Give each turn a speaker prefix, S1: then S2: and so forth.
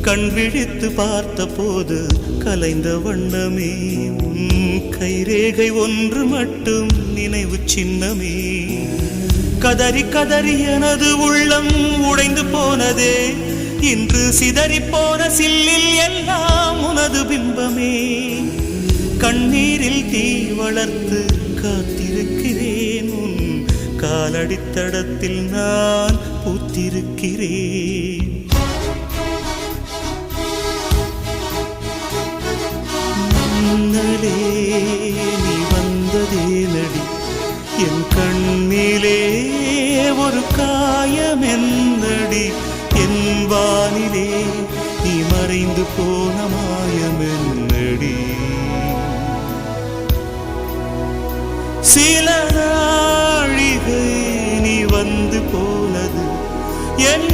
S1: கண் விழித்து பார்த்த போது கலைந்த வண்ணமே உன் கைரேகை ஒன்று மட்டும் நினைவு சின்னமே. கதறி கதறி எனது உள்ளம் உடைந்து போனதே, இன்று சிதறி போன சில்லில் எல்லாம் உனது பிம்பமே. கண்ணீரில் தீ வளர்த்து காத்திருக்கிறேன், உன் காலடித்தடத்தில் நான் பூத்திருக்கிறேன். மன்னலே நீ வந்ததே நடி, என் கண்ணிலே ஒரு காயம் என்னடி. என் வானிலே நீ மறைந்து போன மாயம் என்னடி. சில நாழிகை நீ வந்து போனது என்